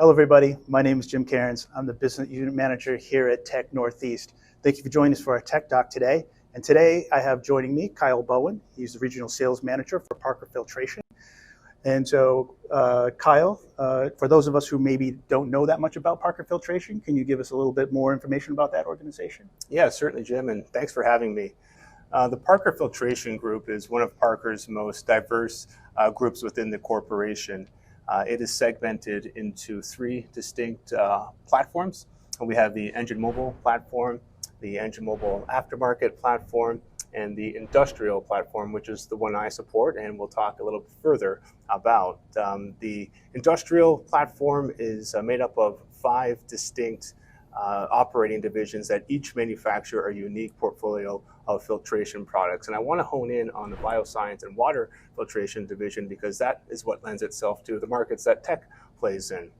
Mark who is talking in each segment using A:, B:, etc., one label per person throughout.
A: Hello, everybody. My name is Jim Cairns. I'm the Business Unit Manager here at TEK Northeast. Thank you for joining us for our TEK Talk today. And today I have joining me Kyle Bowen. He's the Regional Sales Manager for Parker Filtration. And so, Kyle, for those of us who maybe don't know that much about Parker Filtration, can you give us a little bit more information about that organization?
B: Yeah, certainly, Jim, and thanks for having me. The Parker Filtration Group is one of Parker's most diverse groups within the corporation. It is segmented into three distinct platforms. We have the engine mobile platform, the engine mobile aftermarket platform, and the industrial platform, which is the one I support, and we'll talk a little bit further about. The industrial platform is made up of 5 distinct operating divisions that each manufacture a unique portfolio of filtration products. And I want to hone in on the bioscience and water filtration division because that is what lends itself to the markets that TEK plays in.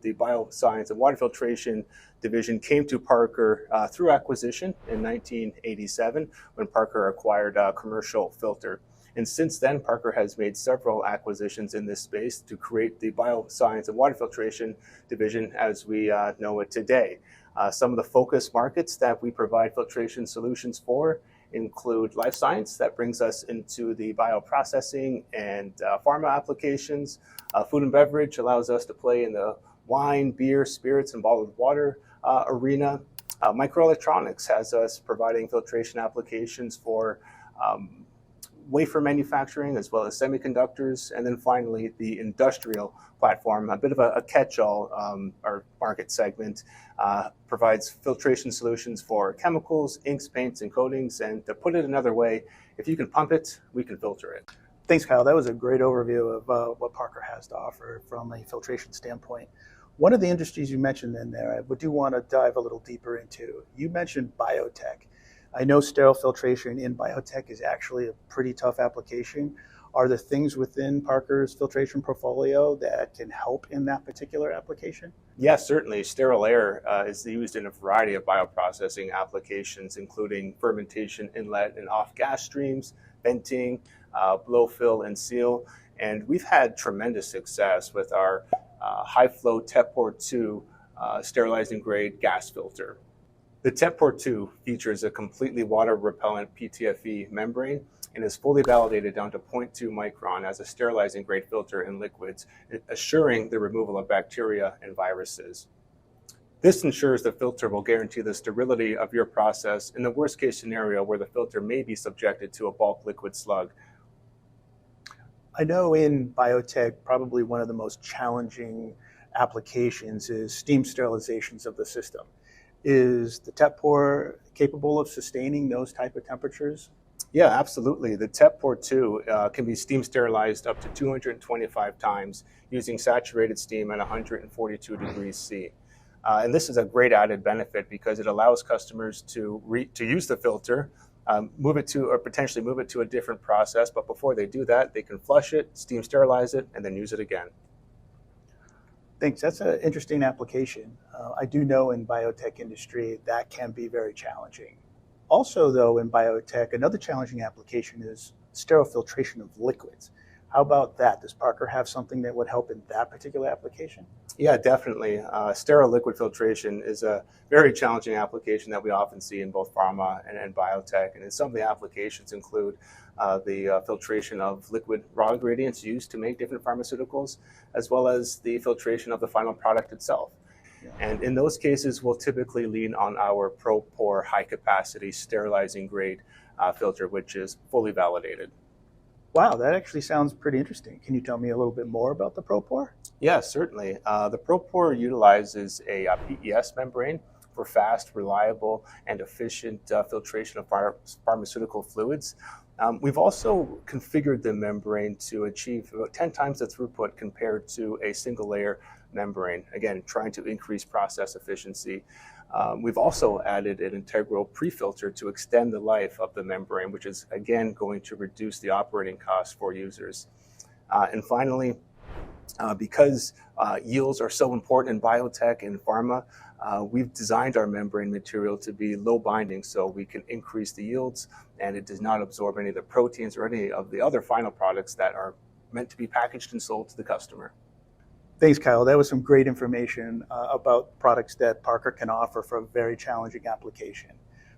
B: The bioscience and water filtration division came to Parker through acquisition in 1987 when Parker acquired Commercial Filter. And since then, Parker has made several acquisitions in this space to create the bioscience and water filtration division as we know it today. Some of the focus markets that we provide filtration solutions for include life science, that brings us into the bioprocessing and pharma applications. Food and beverage allows us to play in the wine, beer, spirits, and bottled water arena. Microelectronics has us providing filtration applications for wafer manufacturing as well as semiconductors. And then finally, the industrial platform, a bit of a catch-all or market segment, provides filtration solutions for chemicals, inks, paints, and coatings. And to put it another way, if you can pump it, we can filter it.
A: Thanks, Kyle. That was a great overview of what Parker has to offer from a filtration standpoint. One of the industries you mentioned in there, I do want to dive a little deeper into. You mentioned biotech. I know sterile filtration in biotech is actually a pretty tough application. Are there things within Parker's filtration portfolio that can help in that particular application?
B: Yes, certainly. Sterile air is used in a variety of bioprocessing applications, including fermentation, inlet and off gas streams, venting, blow, fill, and seal. And we've had tremendous success with our High Flow Tetpor II sterilizing grade gas filter. The Tetpor II features a completely water-repellent PTFE membrane and is fully validated down to 0.2 micron as a sterilizing grade filter in liquids, assuring the removal of bacteria and viruses. This ensures the filter will guarantee the sterility of your process in the worst-case scenario where the filter may be subjected to a bulk liquid slug.
A: I know in biotech, probably one of the most challenging applications is steam sterilizations of the system. Is the Tetpor capable of sustaining those type of temperatures?
B: Yeah, absolutely. The Tetpor II can be steam sterilized up to 225 times using saturated steam at 142 degrees C. And this is a great added benefit because it allows customers to use the filter, move it to, or potentially move it to a different process. But before they do that, they can flush it, steam sterilize it, and then use it again.
A: Thanks. That's an interesting application. I do know in biotech industry that can be very challenging. Also, though, in biotech, another challenging application is sterile filtration of liquids. How about that? Does Parker have something that would help in that particular application? Yeah,
B: definitely. Sterile liquid filtration is a very challenging application that we often see in both pharma and biotech. And some of the applications include the filtration of liquid raw ingredients used to make different pharmaceuticals, as well as the filtration of the final product itself. Yeah. And in those cases, we'll typically lean on our Propor high-capacity sterilizing grade filter, which is fully validated.
A: Wow, that actually sounds pretty interesting. Can you tell me a little bit more about the Propor?
B: Yeah, certainly. The Propor utilizes a PES membrane for fast, reliable, and efficient filtration of pharmaceutical fluids. We've also configured the membrane to achieve about 10 times the throughput compared to a single layer membrane, again, trying to increase process efficiency. We've also added an integral pre-filter to extend the life of the membrane, which is, again, going to reduce the operating costs for users. And finally, because yields are so important in biotech and pharma, we've designed our membrane material to be low binding so we can increase the yields, and it does not absorb any of the proteins or any of the other final products that are meant to be packaged and sold to the customer.
A: Thanks, Kyle. That was some great information about products that Parker can offer for a very challenging application.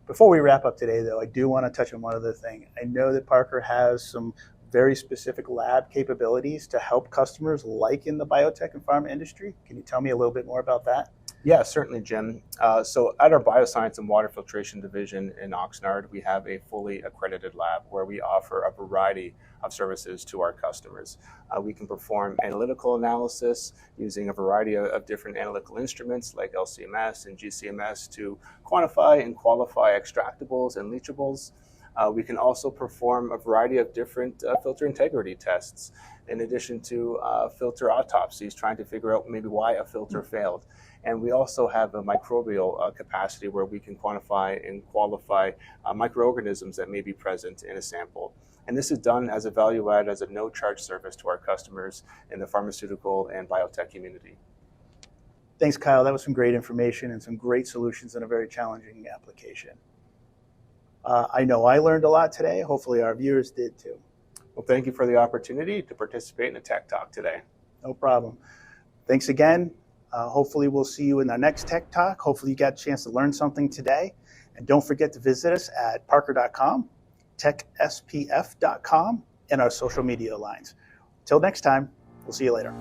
A: Before we wrap up today, though, I do want to touch on one other thing. I know that Parker has some very specific lab capabilities to help customers like in the biotech and pharma industry. Can you tell me a little bit more about that?
B: Yeah, certainly, Jim. So at our Bioscience and Water Filtration division in Oxnard, we have a fully accredited lab where we offer a variety of services to our customers. We can perform analytical analysis using a variety of different analytical instruments like LC-MS and GC-MS to quantify and qualify extractables and leachables. We can also perform a variety of different filter integrity tests, in addition to filter autopsies, trying to figure out maybe why a filter failed. And we also have a microbial capacity where we can quantify and qualify microorganisms that may be present in a sample. And this is done as a value add, as a no-charge service to our customers in the pharmaceutical and biotech community.
A: Thanks, Kyle. That was some great information and some great solutions in a very challenging application. I know I learned a lot today. Hopefully our viewers did too.
B: Well, thank you for the opportunity to participate in the TEK Talk today.
A: No problem. Thanks again. Hopefully we'll see you in our next TEK Talk. Hopefully you got a chance to learn something today. And don't forget to visit us at parker.com, techspf.com, and our social media lines. Till next time, we'll see you later.